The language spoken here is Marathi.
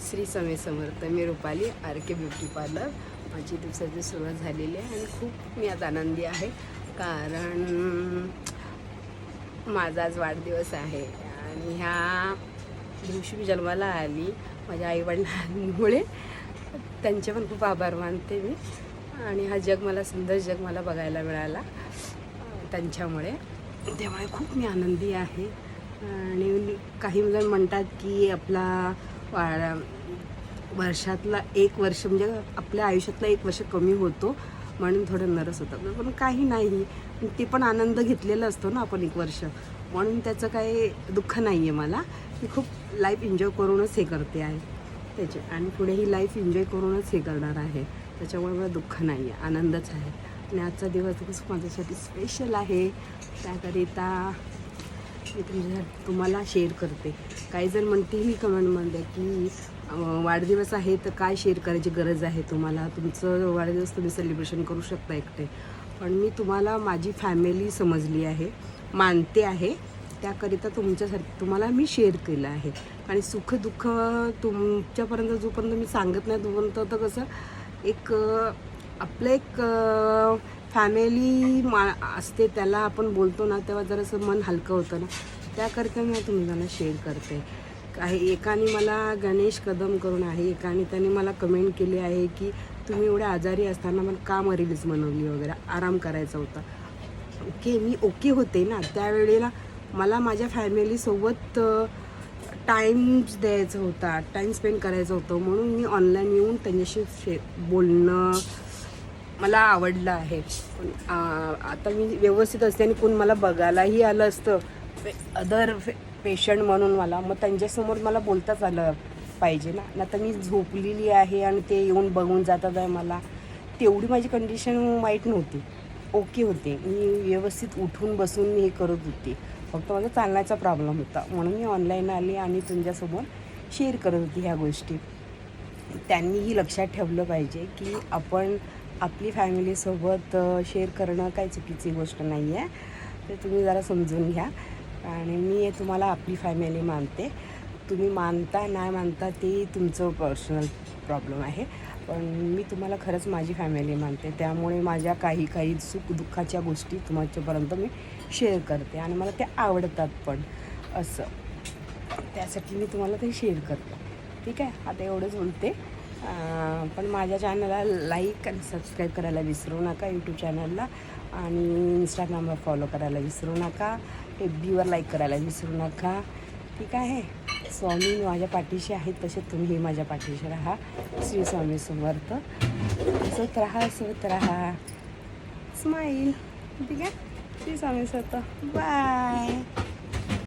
श्री स्वामी समर्थ. मी रुपाली, आर के ब्युटी पार्लर. माझी दिवसाची सुरुवात झालेली आहे आणि खूप मी आज आनंदी आहे, कारण माझा आज वाढदिवस आहे आणि ह्या दिवशी मी जन्माला आली माझ्या आईवडिलांमुळे. त्यांचे पण खूप आभार मानते मी. आणि हा जग मला, सुंदर जग मला बघायला मिळाला त्यांच्यामुळे. त्यामुळे खूप मी आनंदी आहे. आणि काही जण म्हणतात की आपला वर्षातला एक वर्ष म्हणजे आपल्या आयुष्यातला एक वर्ष कमी होतो म्हणून थोडं नरस होतं, पण काही नाही. ते पण आनंद घेतलेला असतो ना आपण एक वर्ष, म्हणून त्याचं काही दुःख नाही आहे मला. मी खूप लाईफ एन्जॉय करूनच हे करते आहे त्याचे, आणि पुढे ही लाईफ एन्जॉय करूनच हे करणार आहे. त्याच्यामुळे मला दुःख नाही आहे, आनंदच आहे. आणि आजचा दिवस माझ्यासाठी स्पेशल आहे. त्याकरिता मी तुम्हाला शेअर करते. काही जण म्हणतेही कमेंटमध्ये की वाढदिवस आहे तर काय शेअर करायची गरज आहे तुम्हाला, तुमचं वाढदिवस तुम्ही सेलिब्रेशन करू शकता एकटे. पण मी तुम्हाला माझी फॅमिली समजली आहे, मानते आहे, त्याकरिता तुम्हाला मी शेअर केलं आहे. आणि सुखदुःख तुमच्यापर्यंत जोपर्यंत मी सांगत नाही तोपर्यंत तर कसं एक आपलं एक फॅमिली असते, त्याला आपण बोलतो ना तेव्हा जरासं मन हलकं होतं ना, त्याकरिता मी तुम्हाला शेअर करते. काही एकाने मला गणेश कदम करून आहे, एकाने त्याने मला कमेंट केली आहे की तुम्ही एवढ्या आजारी असताना मला का रील्स बनवली वगैरे, आराम करायचा होता. ओके, मी ओके होते ना त्यावेळेला. मला माझ्या फॅमिलीसोबत टाईम द्यायचा होता, टाईम स्पेंड करायचं होतं, म्हणून मी ऑनलाईन येऊन त्यांच्याशी बोलणं मला आवडलं आहे. पण आता मी व्यवस्थित असते आणि कोण मला बघायलाही आलं असतं अदर पेशंट म्हणून मला, मग त्यांच्यासमोर मला बोलताच आलं पाहिजे ना. आता मी झोपलेली आहे आणि ते येऊन बघून जातात आहे मला, तेवढी माझी कंडिशन वाईट नव्हती, ओके होते. मी व्यवस्थित उठून बसून मी हे करत होती, फक्त माझा चालण्याचा प्रॉब्लेम होता, म्हणून मी ऑनलाईन आली आणि तुमच्यासमोर शेअर करत होती ह्या गोष्टी. त्यांनीही लक्षात ठेवलं पाहिजे की आपण आपली फॅमिलीसोबत शेअर करणं काही चुकीची गोष्ट नाही आहे. ते तुम्ही जरा समजून घ्या. आणि मी तुम्हाला आपली फॅमिली मानते. तुम्ही मानता नाही मानता ते तुमचं पर्सनल प्रॉब्लेम आहे, पण मी तुम्हाला खरंच माझी फॅमिली मानते. त्यामुळे माझ्या काही सुखदुःखाच्या गोष्टी तुमच्यापर्यंत मी शेअर करते आणि मला त्या आवडतात पण, असं त्यासाठी मी तुम्हाला ते शेअर करते. ठीक आहे, आता एवढंच बोलते. पण माझ्या चॅनलला लाईक आणि सबस्क्राईब करायला विसरू नका, यूट्यूब चॅनलला. आणि इंस्टाग्रामवर फॉलो करायला विसरू नका, FBवर लाईक करायला विसरू नका. ठीक आहे. स्वामी माझ्या पाठीशी आहेत, तसे तुम्हीही माझ्या पाठीशी राहा. श्री स्वामी समर्थ. हसत राहा, हसत राहा, स्माईल. ठीक आहे. श्री स्वामी समर्थ. बाय.